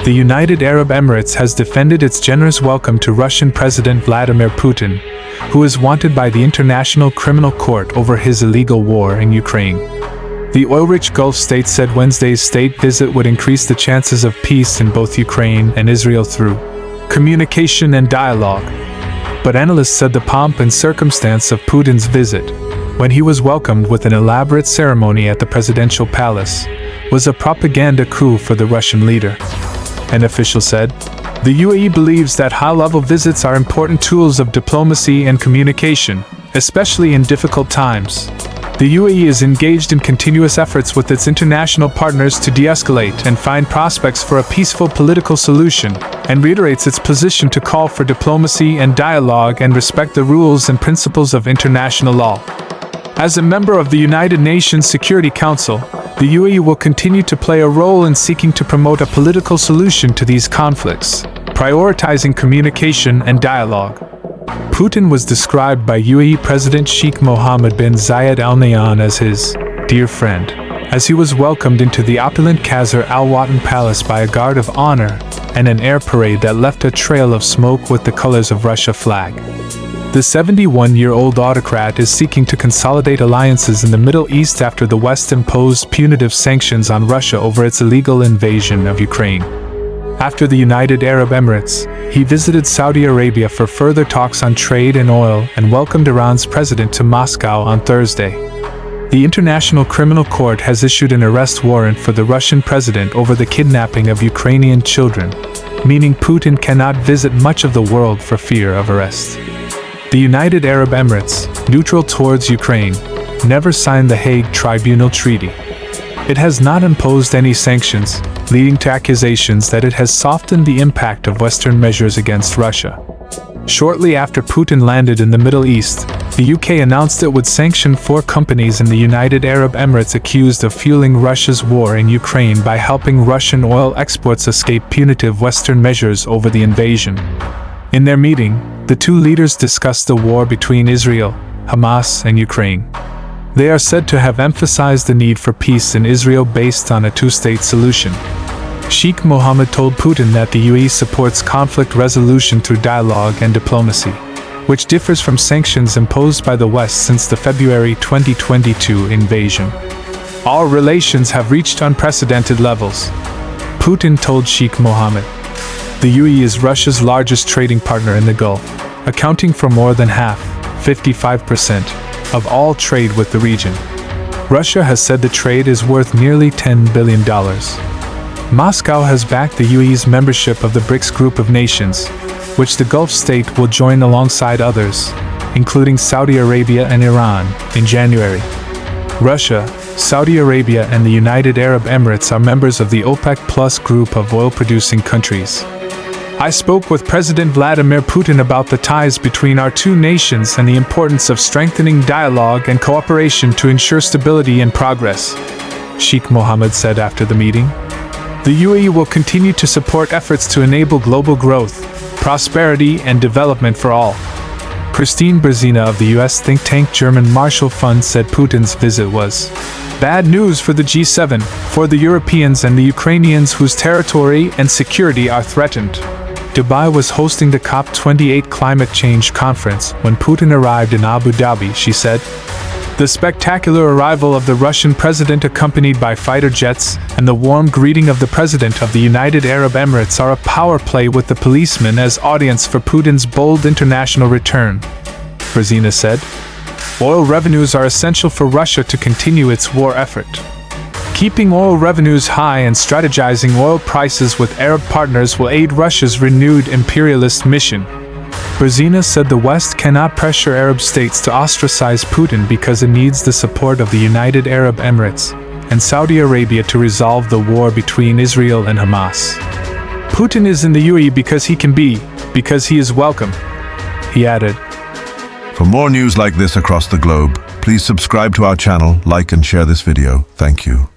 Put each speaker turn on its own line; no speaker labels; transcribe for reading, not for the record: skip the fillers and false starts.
the United Arab Emirates has defended its generous welcome to Russian President Vladimir Putin, who is wanted by the International Criminal Court over his illegal war in Ukraine. The oil-rich Gulf state said Wednesday's state visit would increase the chances of peace in both Ukraine and Israel through communication and dialogue. But analysts said the pomp and circumstance of Putin's visit, when he was welcomed with an elaborate ceremony at the presidential palace, was a propaganda coup for the Russian leader. An official said, "The UAE believes that high-level visits are important tools of diplomacy and communication, especially in difficult times. The UAE is engaged in continuous efforts with its international partners to de-escalate and find prospects for a peaceful political solution, and reiterates its position to call for diplomacy and dialogue and respect the rules and principles of international law." As a member of the United Nations Security Council, the UAE will continue to play a role in seeking to promote a political solution to these conflicts, prioritizing communication and dialogue. Putin was described by UAE President Sheikh Mohammed bin Zayed Al Nahyan as his dear friend, as he was welcomed into the opulent Qasr Al Watan Palace by a guard of honor and an air parade that left a trail of smoke with the colors of Russia flag. The 71-year-old autocrat is seeking to consolidate alliances in the Middle East after the West imposed punitive sanctions on Russia over its illegal invasion of Ukraine. After the United Arab Emirates, he visited Saudi Arabia for further talks on trade and oil and welcomed Iran's president to Moscow on Thursday. The International Criminal Court has issued an arrest warrant for the Russian president over the kidnapping of Ukrainian children, meaning Putin cannot visit much of the world for fear of arrest. The United Arab Emirates, neutral towards Ukraine, never signed the Hague Tribunal Treaty. It has not imposed any sanctions, leading to accusations that it has softened the impact of Western measures against Russia. Shortly after Putin landed in the Middle East, the UK announced it would sanction 4 companies in the United Arab Emirates accused of fueling Russia's war in Ukraine by helping Russian oil exports escape punitive Western measures over the invasion. In their meeting, the 2 leaders discussed the war between Israel, Hamas, and Ukraine. They are said to have emphasized the need for peace in Israel based on a 2-state solution. Sheikh Mohammed told Putin that the UAE supports conflict resolution through dialogue and diplomacy, which differs from sanctions imposed by the West since the February 2022 invasion. Our relations have reached unprecedented levels, Putin told Sheikh Mohammed. The UAE is Russia's largest trading partner in the Gulf, accounting for more than half, 55%, of all trade with the region. Russia has said the trade is worth nearly $10 billion. Moscow has backed the UAE's membership of the BRICS group of nations, which the Gulf state will join alongside others, including Saudi Arabia and Iran, in January. Russia, Saudi Arabia, and the United Arab Emirates are members of the OPEC Plus group of oil-producing countries. I spoke with President Vladimir Putin about the ties between our 2 nations and the importance of strengthening dialogue and cooperation to ensure stability and progress, Sheikh Mohammed said after the meeting. The UAE will continue to support efforts to enable global growth, prosperity, and development for all. Christine Brezina of the U.S. think tank German Marshall Fund said Putin's visit was bad news for the G7, for the Europeans and the Ukrainians whose territory and security are threatened. Dubai was hosting the COP28 climate change conference when Putin arrived in Abu Dhabi, she said. The spectacular arrival of the Russian president accompanied by fighter jets and the warm greeting of the president of the United Arab Emirates are a power play with the policemen as audience for Putin's bold international return, Brezina said. Oil revenues are essential for Russia to continue its war effort. Keeping oil revenues high and strategizing oil prices with Arab partners will aid Russia's renewed imperialist mission. Brezina said the West cannot pressure Arab states to ostracize Putin because it needs the support of the United Arab Emirates and Saudi Arabia to resolve the war between Israel and Hamas. Putin is in the UAE because he can be, because he is welcome, he added.
For more news like this across the globe, please subscribe to our channel, like and share this video. Thank you.